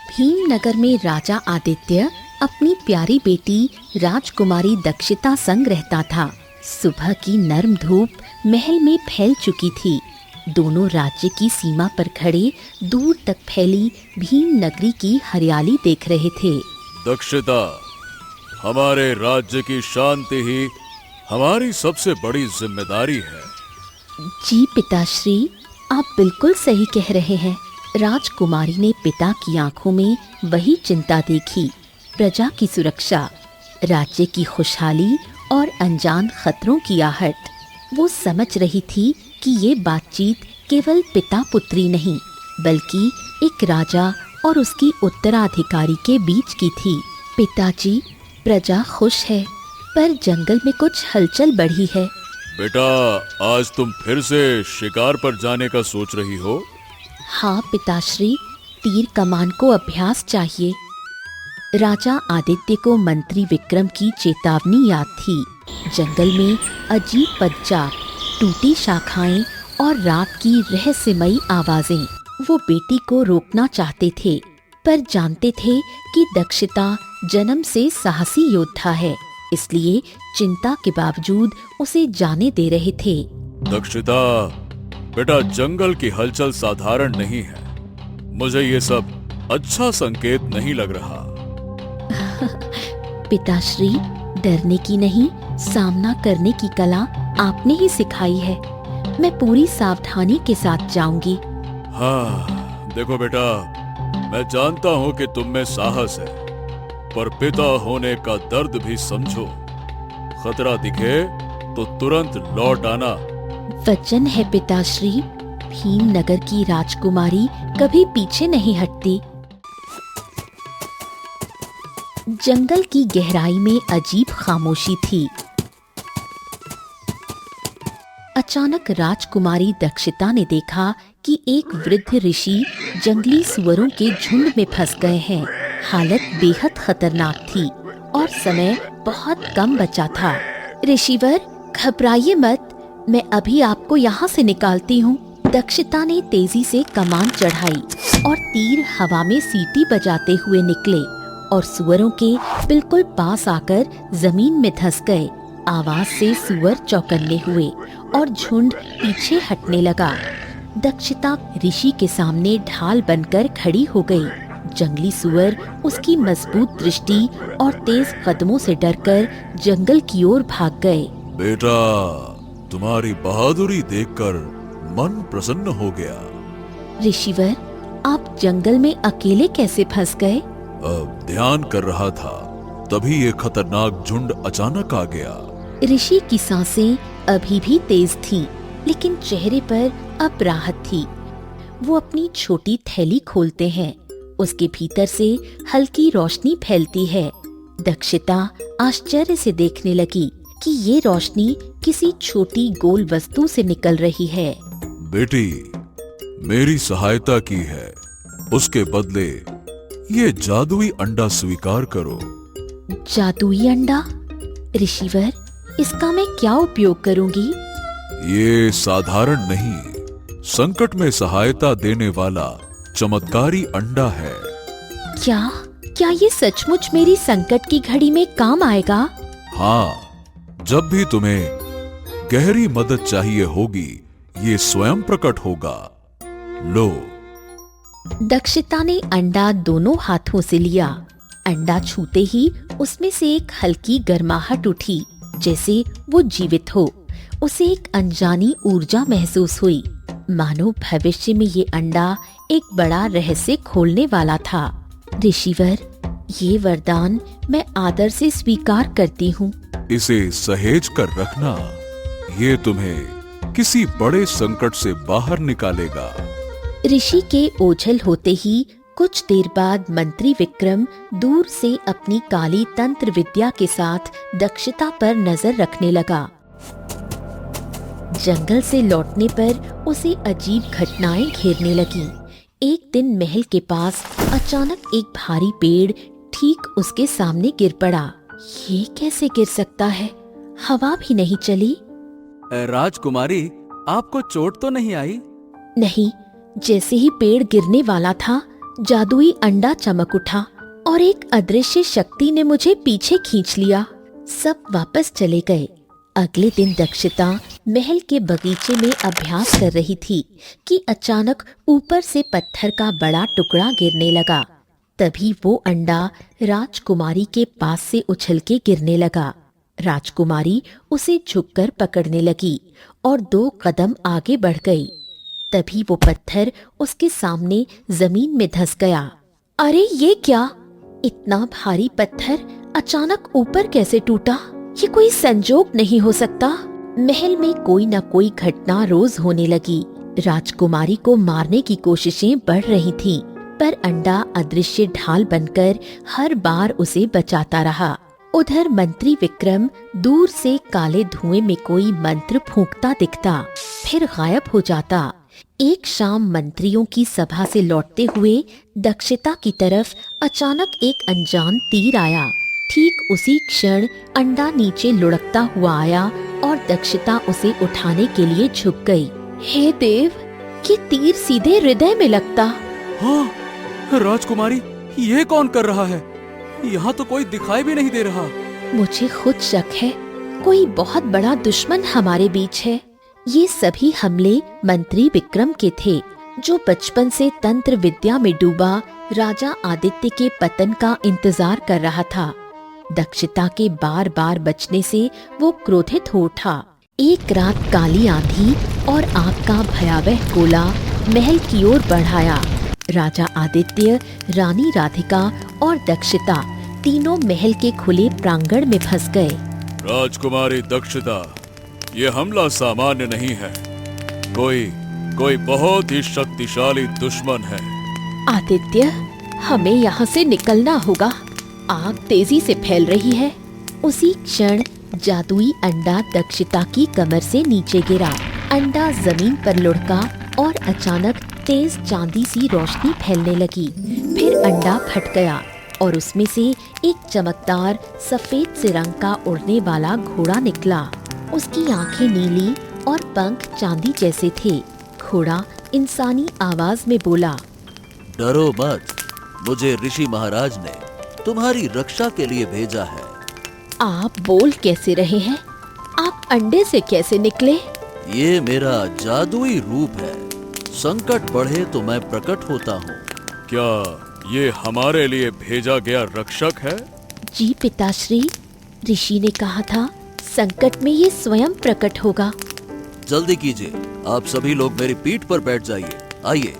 भीमनगर में राजा आदित्य अपनी प्यारी बेटी राजकुमारी दक्षिता संग रहता था। सुबह की नर्म धूप महल में फैल चुकी थी। दोनों राज्य की सीमा पर खड़े दूर तक फैली भीम नगरी की हरियाली देख रहे थे। दक्षिता, हमारे राज्य की शांति ही हमारी सबसे बड़ी जिम्मेदारी है। जी पिताश्री, आप बिल्कुल सही कह रहे हैं। राजकुमारी ने पिता की आंखों में वही चिंता देखी, प्रजा की सुरक्षा, राज्य की खुशहाली और अनजान खतरों की आहट। वो समझ रही थी कि ये बातचीत केवल पिता पुत्री नहीं, बल्कि एक राजा और उसकी उत्तराधिकारी के बीच की थी। पिताजी, प्रजा खुश है, पर जंगल में कुछ हलचल बढ़ी है। बेटा, आज तुम फिर से शिकार पर जाने का सोच रही हो? हाँ पिताश्री, तीर कमान को अभ्यास चाहिए। राजा आदित्य को मंत्री विक्रम की चेतावनी याद थी। जंगल में अजीब पदचार, टूटी शाखाएं और रात की रहस्यमयी आवाजें। वो बेटी को रोकना चाहते थे, पर जानते थे कि दक्षिता जन्म से साहसी योद्धा है, इसलिए चिंता के बावजूद उसे जाने दे रहे थे। दक्षिता, बेटा, जंगल की हलचल साधारण नहीं है। मुझे ये सब अच्छा संकेत नहीं लग रहा। पिताश्री, डरने की नहीं, सामना करने की कला आपने ही सिखाई है। मैं पूरी सावधानी के साथ जाऊंगी। हाँ, देखो बेटा, मैं जानता हूँ कि तुम में साहस है, पर पिता होने का दर्द भी समझो। खतरा दिखे तो तुरंत लौट आना। वचन है पिताश्री, भीमनगर की राजकुमारी कभी पीछे नहीं हटती। जंगल की गहराई में अजीब खामोशी थी। अचानक राजकुमारी दक्षिता ने देखा कि एक वृद्ध ऋषि जंगली सुअरों के झुंड में फंस गए हैं। हालत बेहद खतरनाक थी और समय बहुत कम बचा था। ऋषिवर, घबराइए मत, मैं अभी आपको यहाँ से निकालती हूँ। दक्षिता ने तेजी से कमान चढ़ाई और तीर हवा में सीटी बजाते हुए निकले और सुअरों के बिल्कुल पास आकर जमीन में धंस गए। आवाज से सुअर चौकन्ने हुए और झुंड पीछे हटने लगा। दक्षिता ऋषि के सामने ढाल बनकर खड़ी हो गई। जंगली सुअर उसकी मजबूत दृष्टि और तेज कदमों से डरकर जंगल की ओर भाग गए। बेटा, तुम्हारी बहादुरी देखकर मन प्रसन्न हो गया। ऋषिवर, आप जंगल में अकेले कैसे फंस गए? ध्यान कर रहा था, तभी ये खतरनाक झुंड अचानक आ गया। ऋषि की सांसें अभी भी तेज थीं, लेकिन चेहरे पर अब राहत थी। वो अपनी छोटी थैली खोलते हैं। उसके भीतर से हल्की रोशनी फैलती है। दक्षिता आश्चर्य से देखने लगी कि ये रोशनी किसी छोटी गोल वस्तु से निकल रही है। बेटी, मेरी सहायता की है, उसके बदले ये जादुई अंडा स्वीकार करो। जादुई अंडा? ऋषिवर, इसका मैं क्या उपयोग करूंगी? ये साधारण नहीं, संकट में सहायता देने वाला चमत्कारी अंडा है। क्या ये सचमुच मेरी संकट की घड़ी में काम आएगा? हाँ, जब भी तुम्हें गहरी मदद चाहिए होगी, ये स्वयं प्रकट होगा। लो। दक्षिता ने अंडा दोनों हाथों से लिया। अंडा छूते ही उसमें से एक हल्की गर्माहट उठी, जैसे वो जीवित हो। उसे एक अनजानी ऊर्जा महसूस हुई, मानो भविष्य में ये अंडा एक बड़ा रहस्य खोलने वाला था। ऋषिवर, ये वरदान मैं आदर से स्वीकार करती हूँ। इसे सहेज कर रखना, ये तुम्हें किसी बड़े संकट से बाहर निकालेगा। ऋषि के ओझल होते ही कुछ देर बाद मंत्री विक्रम दूर से अपनी काली तंत्र विद्या के साथ दक्षिता पर नजर रखने लगा। जंगल से लौटने पर उसे अजीब घटनाएं घेरने लगीं। एक दिन महल के पास अचानक एक भारी पेड़ ठीक उसके सामने गिर पड़ा। ये कैसे गिर सकता है? हवा भी नहीं चली। राजकुमारी, आपको चोट तो नहीं आई? नहीं, जैसे ही पेड़ गिरने वाला था, जादुई अंडा चमक उठा और एक अदृश्य शक्ति ने मुझे पीछे खींच लिया। सब वापस चले गए। अगले दिन दक्षिता महल के बगीचे में अभ्यास कर रही थी कि अचानक ऊपर से पत्थर का बड़ा टुकड़ा गिरने लगा। तभी वो अंडा राजकुमारी के पास से उछल के गिरने लगा। राजकुमारी उसे झुककर पकड़ने लगी और 2 कदम आगे बढ़ गई। तभी वो पत्थर उसके सामने जमीन में धंस गया। अरे ये क्या! इतना भारी पत्थर अचानक ऊपर कैसे टूटा? ये कोई संजोग नहीं हो सकता। महल में कोई न कोई घटना रोज होने लगी। राजकुमारी को मारने की कोशिशें बढ़ रही थीं, पर अंडा अदृश्य ढाल बनकर हर बार उसे बचाता रहा। उधर मंत्री विक्रम दूर से काले धुएं में कोई मंत्र फूंकता दिखता, फिर गायब हो जाता। एक शाम मंत्रियों की सभा से लौटते हुए दक्षिता की तरफ अचानक एक अनजान तीर आया। ठीक उसी क्षण अंडा नीचे लुढ़कता हुआ आया और दक्षिता उसे उठाने के लिए झुक गई। हे देव, ये तीर सीधे हृदय में लगता। हाँ, राजकुमारी, ये कौन कर रहा है? यहाँ तो कोई दिखाई भी नहीं दे रहा। मुझे खुद शक है कोई बहुत बड़ा दुश्मन हमारे बीच है। ये सभी हमले मंत्री विक्रम के थे, जो बचपन से तंत्र विद्या में डूबा राजा आदित्य के पतन का इंतजार कर रहा था। दक्षिता के बार बार बचने से वो क्रोधित हो उठा। एक रात काली आंधी और आग का भयावह गोला महल की ओर बढ़ाया। राजा आदित्य, रानी राधिका और दक्षिता तीनों महल के खुले प्रांगण में फंस गए। राजकुमारी दक्षिता, ये हमला सामान्य नहीं है। कोई बहुत ही शक्तिशाली दुश्मन है। आदित्य, हमें यहाँ से निकलना होगा। आग तेजी से फैल रही है। उसी क्षण जादुई अंडा दक्षिता की कमर से नीचे गिरा। अंडा जमीन पर लुढ़का और अचानक तेज चांदी सी रोशनी फैलने लगी। फिर अंडा फट गया और उसमें से एक चमकदार सफेद से रंग का उड़ने वाला घोड़ा निकला। उसकी आंखें नीली और पंख चांदी जैसे थे। घोड़ा इंसानी आवाज में बोला, डरो मत, मुझे ऋषि महाराज ने तुम्हारी रक्षा के लिए भेजा है। आप बोल कैसे रहे हैं? आप अंडे से कैसे निकले? ये मेरा जादुई रूप है। संकट बढ़े तो मैं प्रकट होता हूँ। क्या ये हमारे लिए भेजा गया रक्षक है? जी पिताश्री, ऋषि ने कहा था संकट में ये स्वयं प्रकट होगा। जल्दी कीजिए, आप सभी लोग मेरी पीठ पर बैठ जाइए। आइए।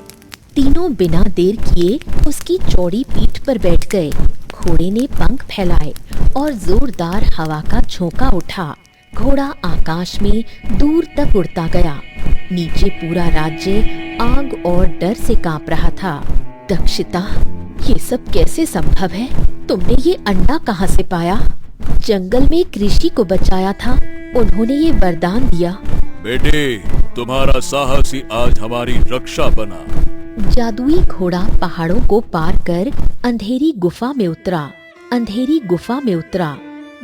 तीनों बिना देर किए उसकी चौड़ी पीठ पर बैठ गए। घोड़े ने पंख फैलाए और जोरदार हवा का झोंका उठा। घोड़ा आकाश में दूर तक उड़ता गया। नीचे पूरा राज्य आग और डर से कांप रहा था। दक्षिता, ये सब कैसे संभव है? तुमने ये अंडा कहाँ से पाया? जंगल में एक ऋषि को बचाया था, उन्होंने ये वरदान दिया। बेटे, तुम्हारा साहस ही आज हमारी रक्षा बना। जादुई घोड़ा पहाड़ों को पार कर अंधेरी गुफा में उतरा,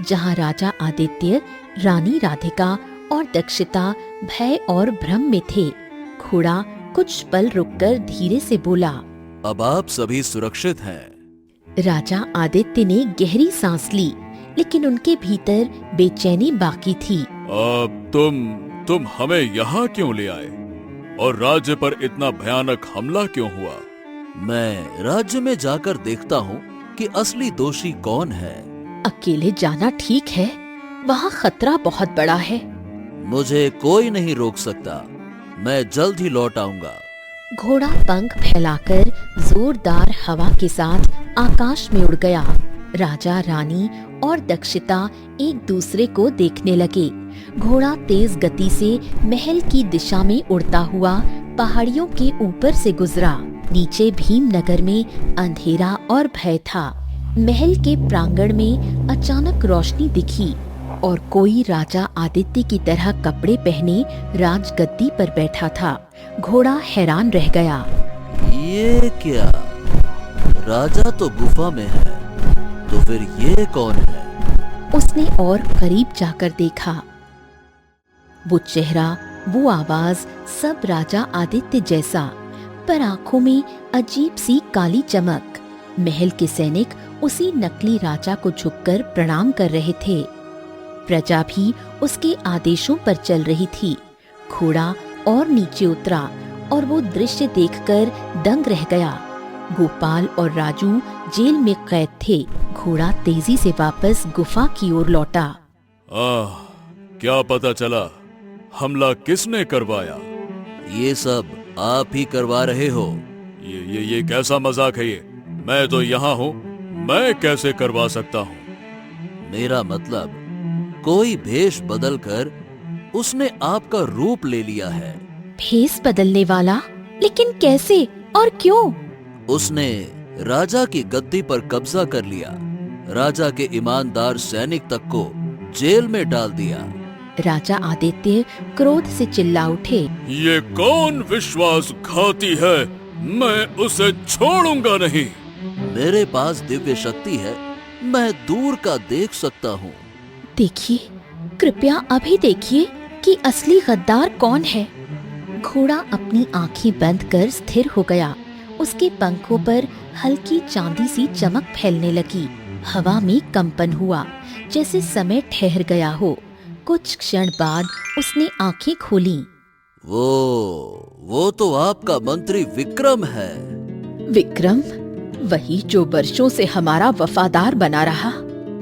जहाँ राजा आदित्य, रानी राधिका और दक्षिता भय और भ्रम में थे। घोड़ा कुछ पल रुककर धीरे से बोला, अब आप सभी सुरक्षित हैं। राजा आदित्य ने गहरी सांस ली, लेकिन उनके भीतर बेचैनी बाकी थी। अब तुम हमें यहाँ क्यों ले आए? और राज्य पर इतना भयानक हमला क्यों हुआ? मैं राज्य में जाकर देखता हूँ कि असली दोषी कौन है। अकेले जाना ठीक है, वहाँ खतरा बहुत बड़ा है। मुझे कोई नहीं रोक सकता, मैं जल्द ही लौट आऊंगा। घोड़ा पंख फैलाकर जोरदार हवा के साथ आकाश में उड़ गया। राजा, रानी और दक्षिता एक दूसरे को देखने लगे। घोड़ा तेज गति से महल की दिशा में उड़ता हुआ पहाड़ियों के ऊपर से गुजरा। नीचे भीमनगर में अंधेरा और भय था। महल के प्रांगण में अचानक रोशनी दिखी और कोई राजा आदित्य की तरह कपड़े पहने राजगद्दी पर बैठा था। घोड़ा हैरान रह गया। ये क्या? राजा तो गुफा में है, तो फिर ये कौन है? उसने और करीब जाकर देखा। वो चेहरा, वो आवाज सब राजा आदित्य जैसा, पर आंखों में अजीब सी काली चमक। महल के सैनिक उसी नकली राजा को झुककर प्रणाम कर रहे थे। प्रजा भी उसके आदेशों पर चल रही थी। घोड़ा और नीचे उतरा और वो दृश्य देखकर दंग रह गया। गोपाल और राजू जेल में कैद थे। घोड़ा तेजी से वापस गुफा की ओर लौटा। क्या पता चला? हमला किसने करवाया? ये सब आप ही करवा रहे हो। ये कैसा मजाक है ये? मैं तो यहाँ हूँ, मैं कैसे करवा सकता हूँ? मेरा मतलब कोई भेष बदलकर उसने आपका रूप ले लिया है। भेष बदलने वाला? लेकिन कैसे और क्यों? उसने राजा की गद्दी पर कब्जा कर लिया। राजा के ईमानदार सैनिक तक को जेल में डाल दिया। राजा आदित्य क्रोध से चिल्ला उठे। ये कौन विश्वासघाती है? मैं उसे छोड़ूंगा नहीं। मेरे पास दिव्य शक्ति है, मैं दूर का देख सकता हूँ। देखिए, कृपया अभी देखिए कि असली गद्दार कौन है। घोड़ा अपनी आंखें बंद कर स्थिर हो गया। उसके पंखों पर हल्की चांदी सी चमक फैलने लगी। हवा में कंपन हुआ, जैसे समय ठहर गया हो। कुछ क्षण बाद उसने आंखें खोली। वो तो आपका मंत्री विक्रम है। विक्रम? वही जो वर्षों से हमारा वफादार बना रहा।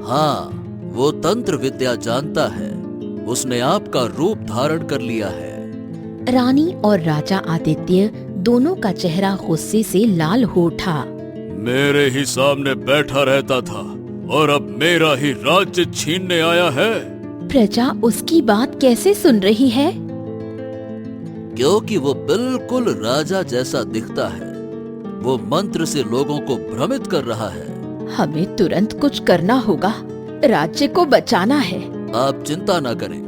हाँ, वो तंत्र विद्या जानता है। उसने आपका रूप धारण कर लिया है। रानी और राजा आदित्य दोनों का चेहरा गुस्से से लाल हो उठा। मेरे ही सामने बैठा रहता था और अब मेरा ही राज्य छीनने आया है। प्रजा उसकी बात कैसे सुन रही है? क्योंकि वो बिल्कुल राजा जैसा दिखता है। वो मंत्र से लोगों को भ्रमित कर रहा है। हमें तुरंत कुछ करना होगा, राज्य को बचाना है। आप चिंता न करें,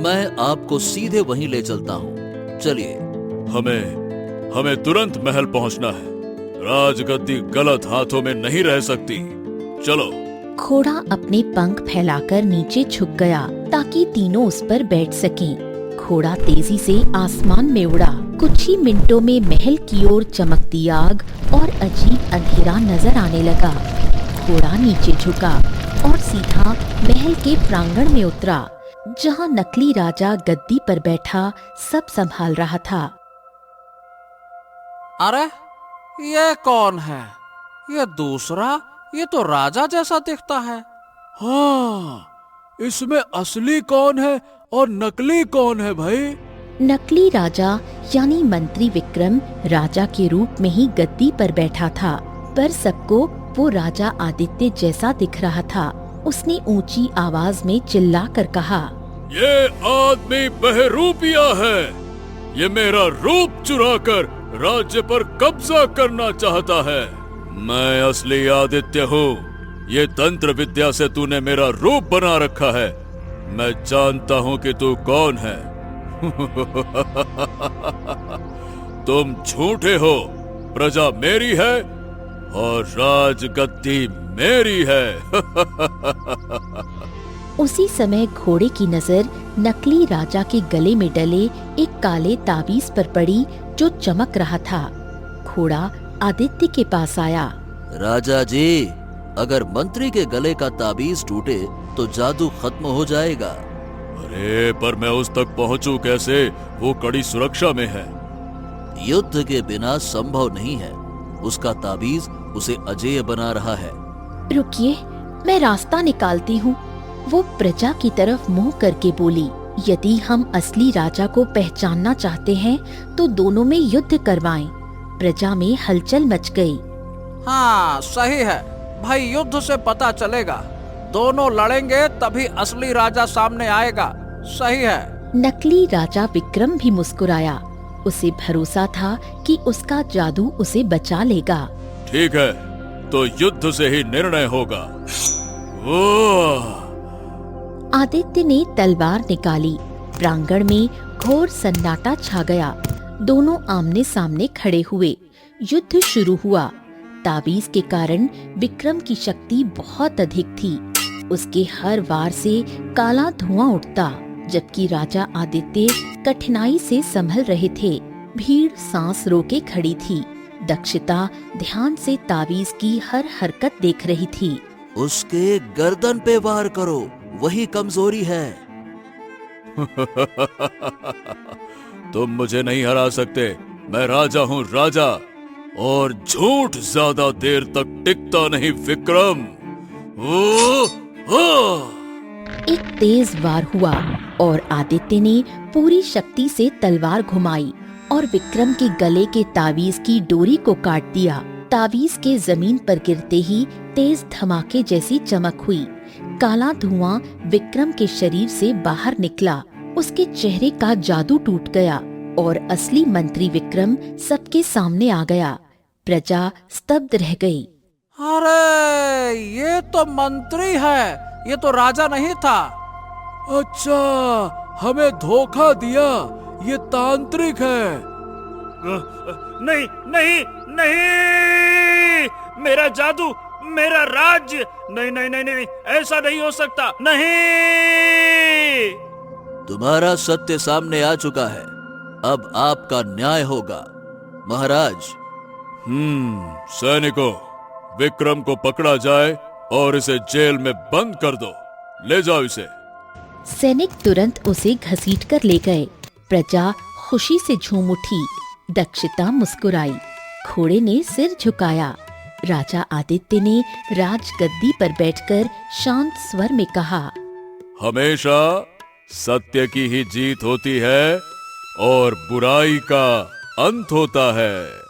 मैं आपको सीधे वहीं ले चलता हूँ। चलिए। हमें तुरंत महल पहुँचना है। राजगद्दी गलत हाथों में नहीं रह सकती। चलो। घोड़ा अपने पंख फैलाकर नीचे झुक गया ताकि तीनों उस पर बैठ सकें। घोड़ा तेजी से आसमान में उड़ा। कुछ ही मिनटों में महल की ओर चमकती आग और अजीब अंधेरा नजर आने लगा। घोड़ा नीचे झुका और सीधा महल के प्रांगण में उतरा, जहां नकली राजा गद्दी पर बैठा सब संभाल रहा था। अरे, ये कौन है? ये दूसरा, ये तो राजा जैसा दिखता है। हाँ, इसमें असली कौन है और नकली कौन है भाई? नकली राजा यानी मंत्री विक्रम राजा के रूप में ही गद्दी पर बैठा था, पर सबको वो राजा आदित्य जैसा दिख रहा था। उसने ऊंची आवाज में चिल्लाकर कहा, ये आदमी बहरूपिया है। ये मेरा रूप चुराकर राज्य पर कब्जा करना चाहता है। मैं असली आदित्य हूँ। ये तंत्र विद्या से तूने मेरा रूप बना रखा है। मैं जानता हूँ कि तू कौन है। तुम झूठे हो। प्रजा मेरी है और राजगद्दी मेरी है। उसी समय घोड़े की नजर नकली राजा के गले में डले एक काले ताबीज पर पड़ी जो चमक रहा था। घोड़ा आदित्य के पास आया। राजा जी, अगर मंत्री के गले का ताबीज टूटे तो जादू खत्म हो जाएगा। अरे, पर मैं उस तक पहुंचूं कैसे? वो कड़ी सुरक्षा में है। युद्ध के बिना संभव नहीं है। उसका ताबीज उसे अजेय बना रहा है। रुकिए, मैं रास्ता निकालती हूँ। वो प्रजा की तरफ मुंह करके बोली, यदि हम असली राजा को पहचानना चाहते हैं तो दोनों में युद्ध करवाएं। प्रजा में हलचल मच गई। हाँ, सही है भाई, युद्ध से पता चलेगा। दोनों लड़ेंगे तभी असली राजा सामने आएगा। सही है। नकली राजा विक्रम भी मुस्कुराया। उसे भरोसा था कि उसका जादू उसे बचा लेगा। ठीक है, तो युद्ध से ही निर्णय होगा। आदित्य ने तलवार निकाली। प्रांगण में घोर सन्नाटा छा गया। दोनों आमने सामने खड़े हुए। युद्ध शुरू हुआ। ताबीज के कारण विक्रम की शक्ति बहुत अधिक थी। उसके हर वार से काला धुआं उठता, जबकि राजा आदित्य कठिनाई से संभल रहे थे। भीड़ सांस रोके खड़ी थी। दक्षिता ध्यान से तावीज की हर हरकत देख रही थी। उसके गर्दन पे वार करो, वही कमजोरी है। तुम मुझे नहीं हरा सकते, मैं राजा हूँ, राजा। और झूठ ज्यादा देर तक टिकता नहीं विक्रम। एक तेज वार हुआ और आदित्य ने पूरी शक्ति से तलवार घुमाई और विक्रम के गले के तावीज की डोरी को काट दिया। तावीज के जमीन पर गिरते ही तेज धमाके जैसी चमक हुई। काला धुआं विक्रम के शरीर से बाहर निकला। उसके चेहरे का जादू टूट गया और असली मंत्री विक्रम सबके सामने आ गया। प्रजा स्तब्ध रह गई। अरे ये तो मंत्री है, ये तो राजा नहीं था। अच्छा, हमें धोखा दिया, ये तांत्रिक है। नहीं नहीं नहीं, मेरा जादू, मेरा राज्य, नहीं नहीं नहीं नहीं, ऐसा नहीं हो सकता, नहीं। तुम्हारा सत्य सामने आ चुका है, अब आपका न्याय होगा महाराज। सैनिकों, विक्रम को पकड़ा जाए और इसे जेल में बंद कर दो। ले जाओ इसे। सैनिक तुरंत उसे घसीटकर ले गए। प्रजा खुशी से झूम उठी। दक्षिता मुस्कुराई। घोड़े ने सिर झुकाया। राजा आदित्य ने राजगद्दी पर बैठकर शांत स्वर में कहा, हमेशा सत्य की ही जीत होती है और बुराई का अंत होता है।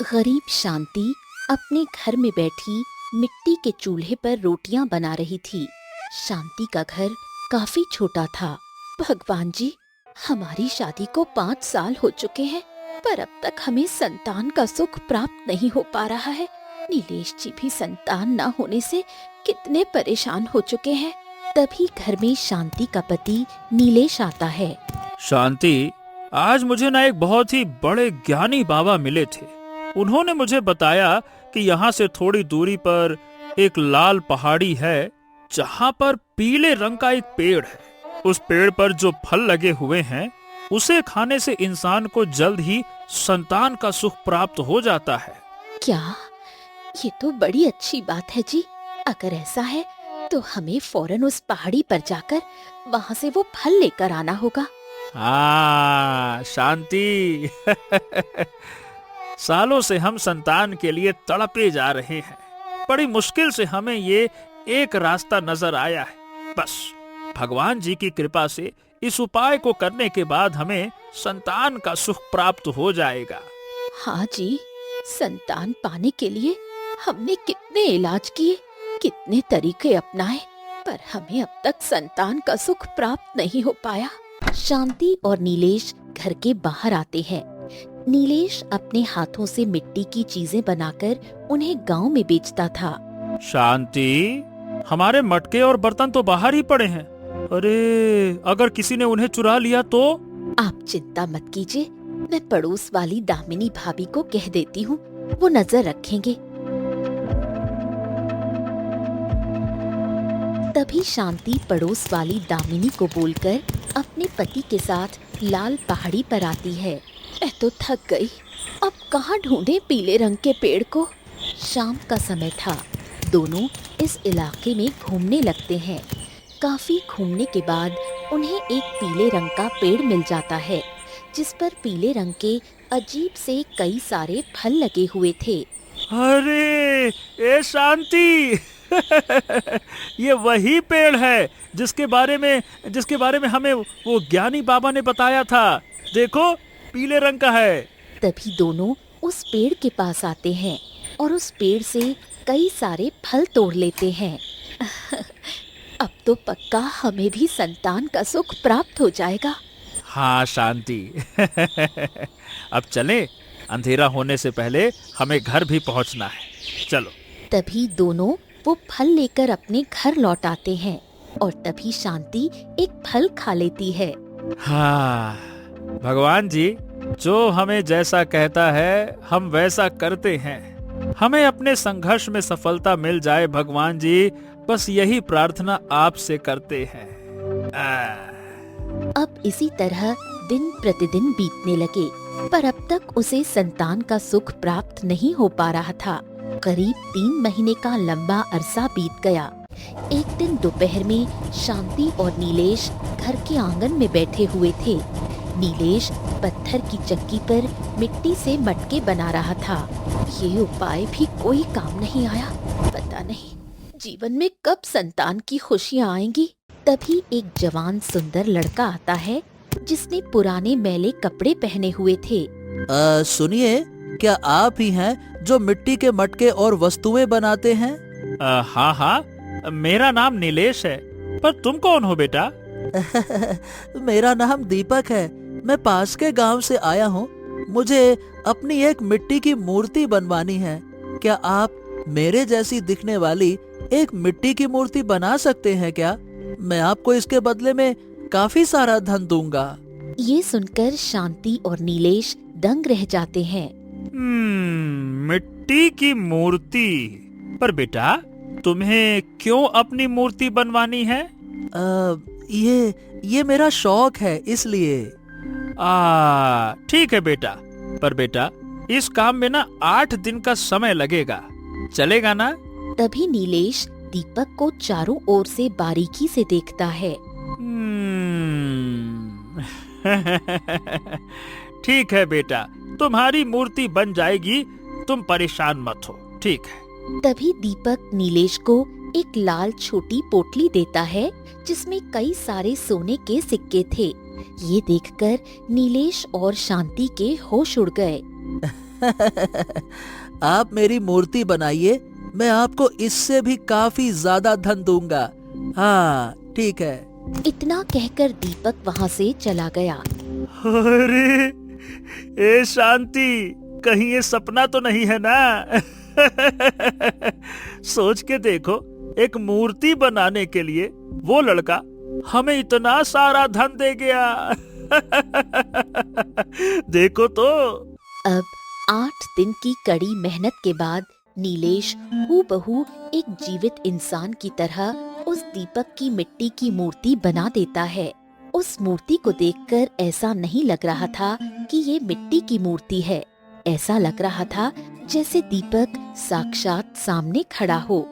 गरीब शांति अपने घर में बैठी मिट्टी के चूल्हे पर रोटियां बना रही थी। शांति का घर काफी छोटा था। भगवान जी, हमारी शादी को 5 साल हो चुके हैं, पर अब तक हमें संतान का सुख प्राप्त नहीं हो पा रहा है। नीलेश जी भी संतान न होने से कितने परेशान हो चुके हैं। तभी घर में शांति का पति नीलेश आता है। शांति, आज मुझे ना एक बहुत ही बड़े ज्ञानी बाबा मिले थे। उन्होंने मुझे बताया कि यहाँ से थोड़ी दूरी पर एक लाल पहाड़ी है, जहाँ पर पीले रंग का एक पेड़ है। उस पेड़ पर जो फल लगे हुए हैं, उसे खाने से इंसान को जल्द ही संतान का सुख प्राप्त हो जाता है। क्या? ये तो बड़ी अच्छी बात है जी। अगर ऐसा है तो हमें फौरन उस पहाड़ी पर जाकर वहाँ से वो फल लेकर आना होगा। शांति सालों से हम संतान के लिए तड़पे जा रहे हैं। बड़ी मुश्किल से हमें ये एक रास्ता नजर आया है। बस भगवान जी की कृपा से इस उपाय को करने के बाद हमें संतान का सुख प्राप्त हो जाएगा। हाँ जी, संतान पाने के लिए हमने कितने इलाज किए, कितने तरीके अपनाए, पर हमें अब तक संतान का सुख प्राप्त नहीं हो पाया। शांति और नीलेश घर के बाहर आते हैं। नीलेश अपने हाथों से मिट्टी की चीजें बनाकर उन्हें गांव में बेचता था। शांति, हमारे मटके और बर्तन तो बाहर ही पड़े हैं। अरे, अगर किसी ने उन्हें चुरा लिया तो? आप चिंता मत कीजिए, मैं पड़ोस वाली दामिनी भाभी को कह देती हूँ, वो नजर रखेंगे। तभी शांति पड़ोस वाली दामिनी को बोलकर अपने पति के साथ लाल पहाड़ी पर आती है। मैं तो थक गई, अब कहाँ ढूंढे पीले रंग के पेड़ को। शाम का समय था। दोनों इस इलाके में घूमने लगते हैं। काफी घूमने के बाद उन्हें एक पीले रंग का पेड़ मिल जाता है, जिस पर पीले रंग के अजीब से कई सारे फल लगे हुए थे। अरे ए शांति ये वही पेड़ है जिसके बारे में हमें वो ज्ञानी बाबा ने बताया था। देखो, पीले रंग का है। तभी दोनों उस पेड़ के पास आते हैं और उस पेड़ से कई सारे फल तोड़ लेते हैं। अब तो पक्का हमें भी संतान का सुख प्राप्त हो जाएगा। हाँ शांति अब चले, अंधेरा होने से पहले हमें घर भी पहुंचना है। चलो। तभी दोनों वो फल लेकर अपने घर लौट आते हैं और तभी शांति एक फल खा लेती है। हाँ, भगवान जी जो हमें जैसा कहता है हम वैसा करते हैं। हमें अपने संघर्ष में सफलता मिल जाए भगवान जी, बस यही प्रार्थना आपसे करते हैं। अब इसी तरह दिन प्रतिदिन बीतने लगे, पर अब तक उसे संतान का सुख प्राप्त नहीं हो पा रहा था। करीब 3 महीने का लंबा अरसा बीत गया। एक दिन दोपहर में शांति और नीलेश घर के आंगन में बैठे हुए थे। नीलेश पत्थर की चक्की पर मिट्टी से मटके बना रहा था। ये उपाय भी कोई काम नहीं आया। पता नहीं जीवन में कब संतान की खुशियाँ आएंगी। तभी एक जवान सुंदर लड़का आता है जिसने पुराने मैले कपड़े पहने हुए थे। सुनिए, क्या आप ही हैं जो मिट्टी के मटके और वस्तुएं बनाते हैं? हाँ हाँ, मेरा नाम नीलेश है, पर तुम कौन हो बेटा? मेरा नाम दीपक है। मैं पास के गांव से आया हूँ। मुझे अपनी एक मिट्टी की मूर्ति बनवानी है। क्या आप मेरे जैसी दिखने वाली एक मिट्टी की मूर्ति बना सकते हैं क्या? मैं आपको इसके बदले में काफी सारा धन दूंगा। ये सुनकर शांति और नीलेश दंग रह जाते हैं। मिट्टी की मूर्ति? पर बेटा, तुम्हें क्यों अपनी मूर्ति बनवानी है? ये मेरा शौक है, इसलिए। ठीक है बेटा, पर बेटा इस काम में ना 8 दिन का समय लगेगा, चलेगा ना? तभी नीलेश दीपक को चारों ओर से बारीकी से देखता है। ठीक है बेटा, तुम्हारी मूर्ति बन जाएगी, तुम परेशान मत हो, ठीक है। तभी दीपक नीलेश को एक लाल छोटी पोटली देता है जिसमें कई सारे सोने के सिक्के थे। ये देखकर नीलेश और शांति के होश उड़ गए। आप मेरी मूर्ति बनाइए, मैं आपको इससे भी काफी ज्यादा धन दूंगा। हाँ, ठीक है। इतना कहकर दीपक वहाँ से चला गया। अरे ए शांति, कहीं ये सपना तो नहीं है ना? सोच के देखो, एक मूर्ति बनाने के लिए वो लड़का हमें इतना सारा धन दे गया। देखो तो। अब 8 दिन की कड़ी मेहनत के बाद नीलेश हूबहू एक जीवित इंसान की तरह उस दीपक की मिट्टी की मूर्ति बना देता है। उस मूर्ति को देखकर ऐसा नहीं लग रहा था कि ये मिट्टी की मूर्ति है। ऐसा लग रहा था जैसे दीपक साक्षात सामने खड़ा हो।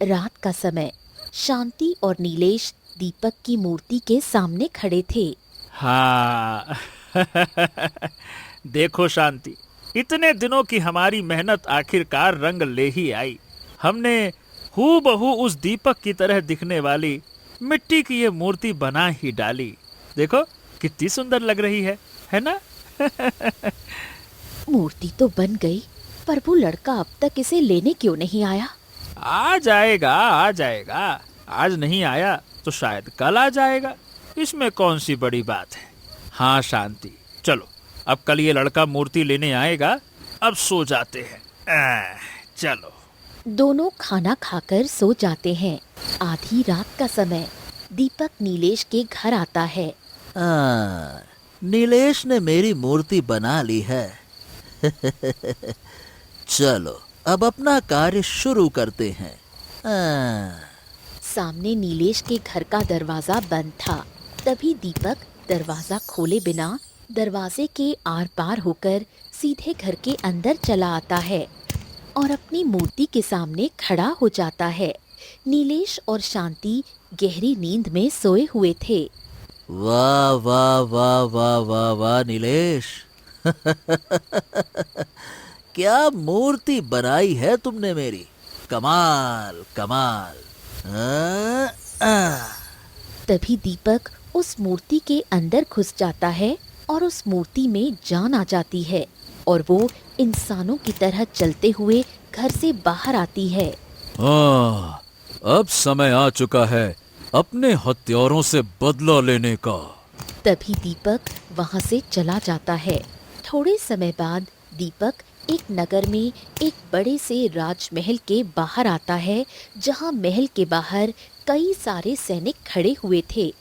रात का समय, शांति और नीलेश दीपक की मूर्ति के सामने खड़े थे। हाँ। देखो शांति, इतने दिनों की हमारी मेहनत आखिरकार रंग ले ही आई। हमने हूबहू उस दीपक की तरह दिखने वाली मिट्टी की ये मूर्ति बना ही डाली। देखो कितनी सुंदर लग रही है ना? मूर्ति तो बन गई, पर वो लड़का अब तक इसे लेने क्यों नहीं आया? आ जाएगा, आ जाएगा। आज नहीं आया तो शायद कल आ जाएगा। इसमें कौन सी बड़ी बात है। हाँ शांति, चलो अब कल ये लड़का मूर्ति लेने आएगा। अब सो जाते हैं। चलो। दोनों खाना खाकर सो जाते हैं। आधी रात का समय, दीपक नीलेश के घर आता है। नीलेश ने मेरी मूर्ति बना ली है। चलो अब अपना कार्य शुरू करते हैं। सामने नीलेश के घर का दरवाजा बंद था। तभी दीपक दरवाजा खोले बिना दरवाजे के आर पार होकर सीधे घर के अंदर चला आता है और अपनी मूर्ति के सामने खड़ा हो जाता है। नीलेश और शांति गहरी नींद में सोए हुए थे। वाह वाह वाह वाह वाह वाह नीलेश, क्या मूर्ति बनाई है तुमने मेरी। कमाल कमाल। तभी दीपक उस मूर्ति के अंदर घुस जाता है और उस मूर्ति में जान आ जाती है और वो इंसानों की तरह चलते हुए घर से बाहर आती है। अब समय आ चुका है अपने हत्यारों से बदला लेने का। तभी दीपक वहाँ से चला जाता है। थोड़े समय बाद दीपक एक नगर में एक बड़े से राजमहल के बाहर आता है, जहाँ महल के बाहर कई सारे सैनिक खड़े हुए थे।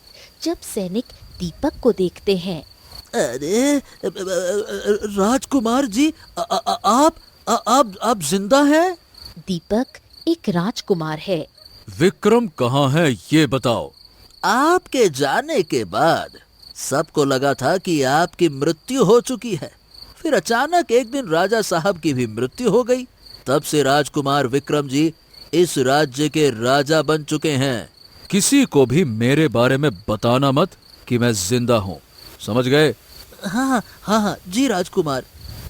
जब सैनिक दीपक को देखते हैं, अरे राजकुमार जी, आप जिंदा हैं? दीपक एक राजकुमार है। विक्रम कहाँ है ये बताओ। आपके जाने के बाद सबको लगा था कि आपकी मृत्यु हो चुकी है। फिर अचानक एक दिन राजा साहब की भी मृत्यु हो गई। तब से राजकुमार विक्रम जी इस राज्य के राजा बन चुके हैं। किसी को भी मेरे बारे में बताना मत कि मैं जिंदा हूँ, समझ गए? हाँ हाँ हाँ जी राजकुमार।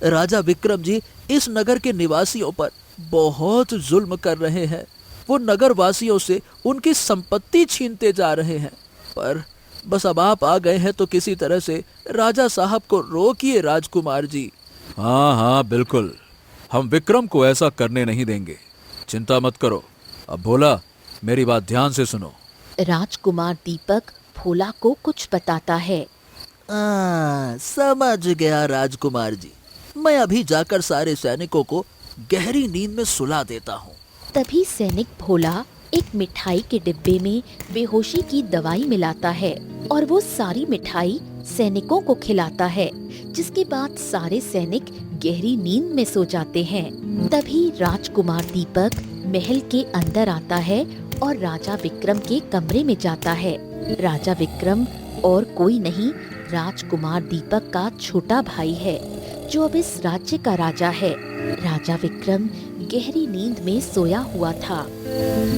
राजा विक्रम जी इस नगर के निवासियों पर बहुत जुल्म कर रहे हैं। वो नगर वासियों से उनकी संपत्ति छीनते जा रहे हैं। पर बस अब आप आ गए हैं तो किसी तरह से राजा साहब को रोकिए राजकुमार जी। हाँ हाँ बिल्कुल, हम विक्रम को ऐसा करने नहीं देंगे, चिंता मत करो। अब भोला, मेरी बात ध्यान से सुनो। राजकुमार दीपक भोला को कुछ बताता है। समझ गया राजकुमार जी। मैं अभी जाकर सारे सैनिकों को गहरी नींद में सुला देता हूँ। तभी सैनिक भोला एक मिठाई के डिब्बे में बेहोशी की दवाई मिलाता है और वो सारी मिठाई सैनिकों को खिलाता है, जिसके बाद सारे सैनिक गहरी नींद में सो जाते हैं। तभी राजकुमार दीपक महल के अंदर आता है और राजा विक्रम के कमरे में जाता है। राजा विक्रम और कोई नहीं, राजकुमार दीपक का छोटा भाई है, जो अब इस राज्य का राजा है। राजा विक्रम गहरी नींद में सोया हुआ था।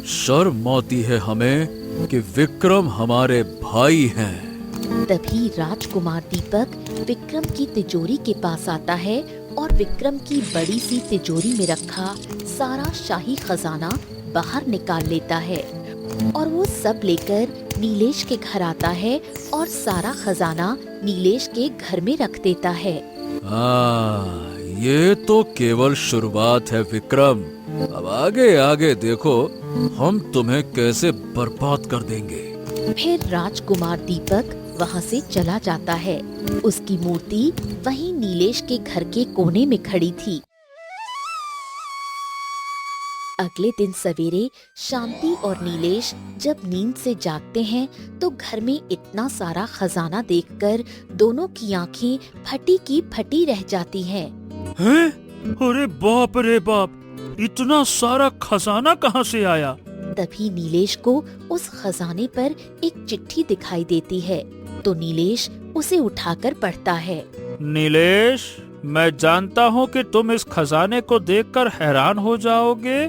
शर्म आती है हमें कि विक्रम हमारे भाई हैं। तभी राजकुमार दीपक विक्रम की तिजोरी के पास आता है और विक्रम की बड़ी सी तिजोरी में रखा सारा शाही खजाना बाहर निकाल लेता है और वो सब लेकर नीलेश के घर आता है और सारा खजाना नीलेश के घर में रख देता है। ये तो केवल शुरुआत है विक्रम। अब आगे आगे देखो, हम तुम्हें कैसे बर्बाद कर देंगे। फिर राजकुमार दीपक वहाँ से चला जाता है। उसकी मूर्ति वहीं नीलेश के घर के कोने में खड़ी थी। अगले दिन सवेरे शांति और नीलेश जब नींद से जागते हैं तो घर में इतना सारा खजाना देखकर दोनों की आंखें फटी की फटी रह जाती हैं। हैं? अरे बाप रे बाप, इतना सारा खजाना कहाँ से आया? तभी नीलेश को उस खजाने पर एक चिट्ठी दिखाई देती है तो नीलेश उसे उठाकर पढ़ता है। नीलेश, मैं जानता हूँ कि तुम इस खजाने को देखकर हैरान हो जाओगे।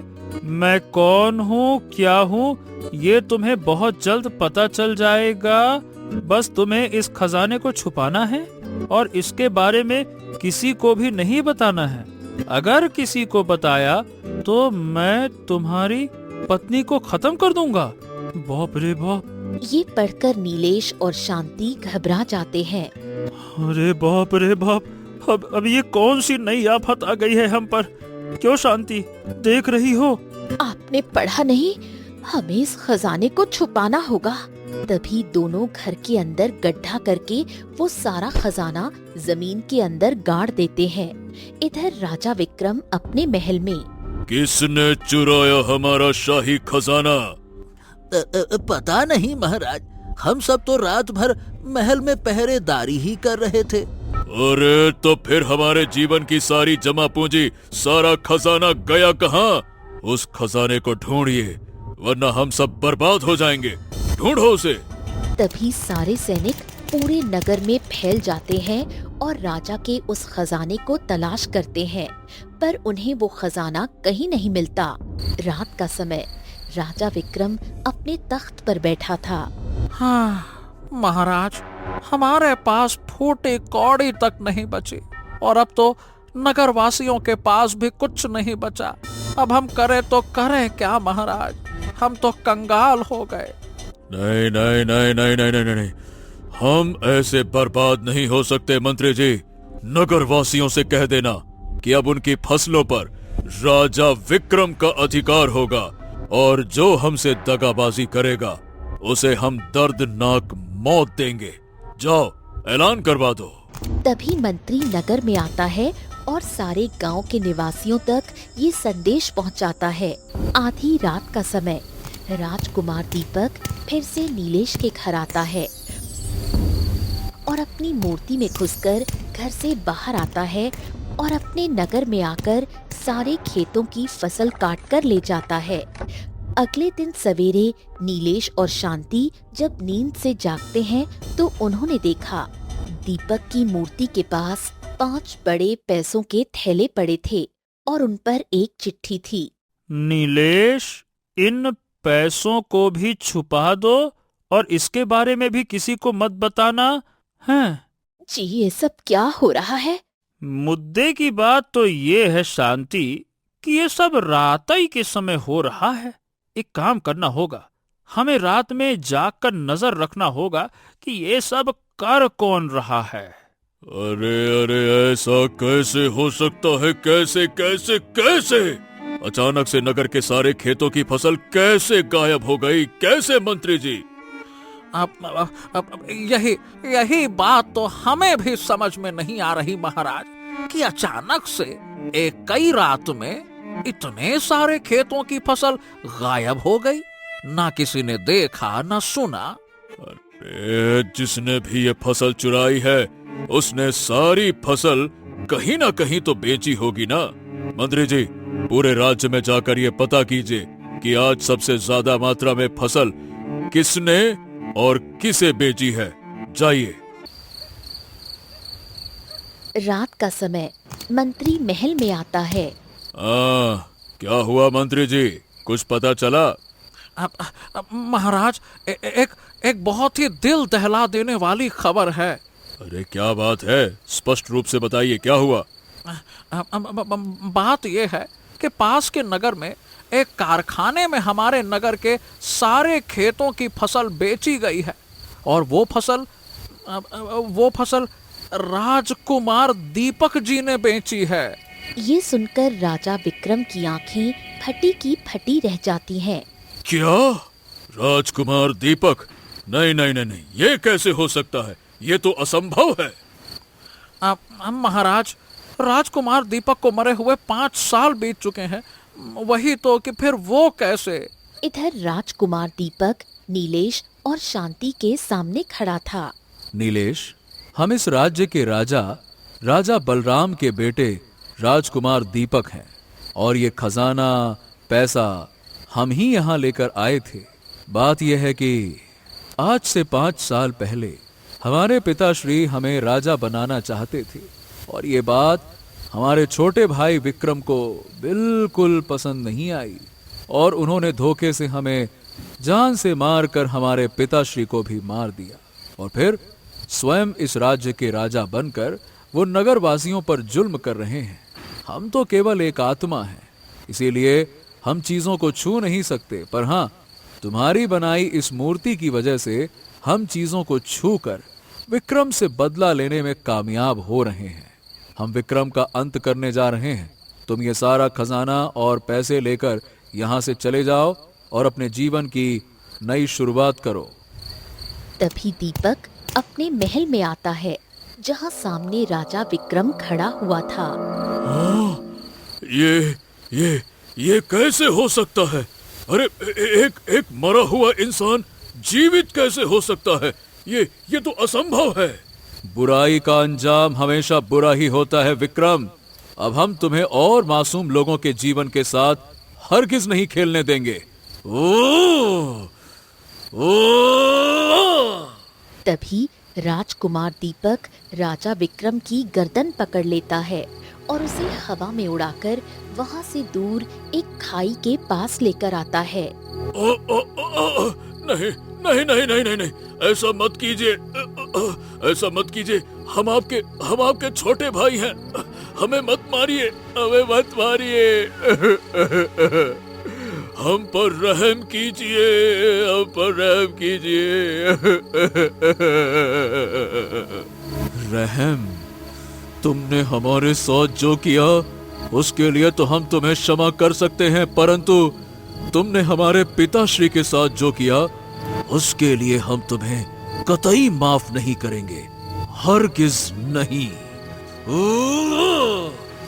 मैं कौन हूँ, क्या हूँ, ये तुम्हें बहुत जल्द पता चल जाएगा। बस तुम्हें इस खजाने को छुपाना है और इसके बारे में किसी को भी नहीं बताना है। अगर किसी को बताया तो मैं तुम्हारी पत्नी को खत्म कर दूंगा। बाप रे बाप। ये पढ़कर नीलेश और शांति घबरा जाते हैं। अरे बाप रे बाप, अब ये कौन सी नई आफत आ गई है हम पर। क्यों शांति, देख रही हो? आपने पढ़ा नहीं, हमें इस खजाने को छुपाना होगा। तभी दोनों घर के अंदर गड्ढा करके वो सारा खजाना जमीन के अंदर गाड़ देते हैं। इधर राजा विक्रम अपने महल में। किसने चुराया हमारा शाही खजाना? पता नहीं महाराज, हम सब तो रात भर महल में पहरेदारी ही कर रहे थे। अरे तो फिर हमारे जीवन की सारी जमा पूंजी, सारा खजाना गया कहाँ? उस खजाने को ढूंढिए, वरना हम सब बर्बाद हो जाएंगे। ढूंढो उसे। तभी सारे सैनिक पूरे नगर में फैल जाते हैं और राजा के उस खजाने को तलाश करते हैं, पर उन्हें वो खजाना कहीं नहीं मिलता। रात का समय राजा विक्रम अपने तख्त पर बैठा था। हाँ महाराज, हमारे पास फूटी कौड़ी तक नहीं बची और अब तो नगर वासियों के पास भी कुछ नहीं बचा। अब हम करें तो करें क्या महाराज, हम तो कंगाल हो गए। नहीं नहीं नहीं नहीं नहीं नहीं नहीं, हम ऐसे बर्बाद नहीं हो सकते मंत्री जी। नगर वासियों से कह देना कि अब उनकी फसलों पर राजा विक्रम का अधिकार होगा और जो हमसे दगाबाजी करेगा उसे हम दर्दनाक मौत देंगे। जाओ, ऐलान करवा दो। तभी मंत्री नगर में आता है और सारे गांव के निवासियों तक ये संदेश पहुंचाता है। आधी रात का समय राजकुमार दीपक फिर से नीलेश के घर आता है और अपनी मूर्ति में घुसकर घर से बाहर आता है और अपने नगर में आकर सारे खेतों की फसल काट कर ले जाता है। अगले दिन सवेरे नीलेश और शांति जब नींद से जागते हैं तो उन्होंने देखा दीपक की मूर्ति के पास 5 बड़े पैसों के थैले पड़े थे और उन पर एक चिट्ठी थी। नीलेश, इन पैसों को भी छुपा दो और इसके बारे में भी किसी को मत बताना है। जी ये सब क्या हो रहा है? मुद्दे की बात तो ये है शांति कि ये सब रात ही के समय हो रहा है। एक काम करना होगा, हमें रात में जागकर नजर रखना होगा कि ये सब कर कौन रहा है। अरे अरे, ऐसा कैसे हो सकता है? कैसे कैसे कैसे? अचानक से नगर के सारे खेतों की फसल कैसे गायब हो गई? कैसे मंत्री जी? अब यही बात तो हमें भी समझ में नहीं आ रही महाराज, कि अचानक से एक कई रात में इतने सारे खेतों की फसल गायब हो गई। ना किसी ने देखा ना सुना। अरे, जिसने भी ये फसल चुराई है उसने सारी फसल कहीं ना कहीं तो बेची होगी ना। मंत्री जी, पूरे राज्य में जाकर ये पता कीजिए कि आज सबसे ज्यादा मात्रा में फसल किसने और किसे बेची है। जाइए। रात का समय मंत्री महल में आता है। क्या हुआ मंत्री जी, कुछ पता चला? महाराज, एक बहुत ही दिल दहला देने वाली खबर है। अरे क्या बात है? स्पष्ट रूप से बताइए, क्या हुआ? बात यह है कि पास के नगर में एक कारखाने में हमारे नगर के सारे खेतों की फसल बेची गई है और वो फसल राजकुमार दीपक जी ने बेची है। ये सुनकर राजा विक्रम की आंखें फटी की फटी रह जाती हैं। क्या? राजकुमार दीपक? नहीं नहीं नहीं नहीं, ये कैसे हो सकता है? ये तो असंभव है। महाराज, राजकुमार दीपक को मरे हुए 5 साल बीत चुके हैं। वही तो कि फिर वो कैसे? इधर राजकुमार दीपक नीलेश और शांति के सामने खड़ा था। नीलेश, हम इस राज्य के राजा बलराम के बेटे राजकुमार दीपक हैं और ये खजाना पैसा हम ही यहाँ लेकर आए थे। बात यह है कि आज से 5 साल पहले हमारे पिताश्री हमें राजा बनाना चाहते थे और ये बात हमारे छोटे भाई विक्रम को बिल्कुल पसंद नहीं आई और उन्होंने धोखे से हमें जान से मारकर हमारे पिताश्री को भी मार दिया और फिर स्वयं इस राज्य के राजा बनकर वो नगरवासियों पर जुल्म कर रहे हैं। हम तो केवल एक आत्मा हैं, इसीलिए हम चीजों को छू नहीं सकते, पर हाँ, तुम्हारी बनाई इस मूर्ति की वजह से हम चीजों को छू कर विक्रम से बदला लेने में कामयाब हो रहे हैं। हम विक्रम का अंत करने जा रहे हैं। तुम ये सारा खजाना और पैसे लेकर यहाँ से चले जाओ और अपने जीवन की नई शुरुआत करो। तभी दीपक अपने महल में आता है जहाँ सामने राजा विक्रम खड़ा हुआ था। ये कैसे हो सकता है? अरे एक मरा हुआ इंसान जीवित कैसे हो सकता है? ये तो असंभव है। बुराई का अंजाम हमेशा बुरा ही होता है विक्रम। अब हम तुम्हें और मासूम लोगों के जीवन के साथ हरगिज नहीं खेलने देंगे। तभी राजकुमार दीपक राजा विक्रम की गर्दन पकड़ लेता है और उसे हवा में उड़ाकर वहां से दूर एक खाई के पास लेकर आता है। नहीं नहीं नहीं नहीं नहीं नहीं, ऐसा मत कीजिए, ऐसा मत कीजिए। हम आपके छोटे भाई हैं, हमें मत मारिए, हमें मत मारिए। हम पर रहम कीजिए, हम पर रहम कीजिए। रहम? तुमने हमारे साथ जो किया उसके लिए तो हम तुम्हें क्षमा कर सकते हैं, परंतु तुमने हमारे पिताश्री के साथ जो किया उसके लिए हम तुम्हें कतई माफ नहीं करेंगे, हरगिज नहीं।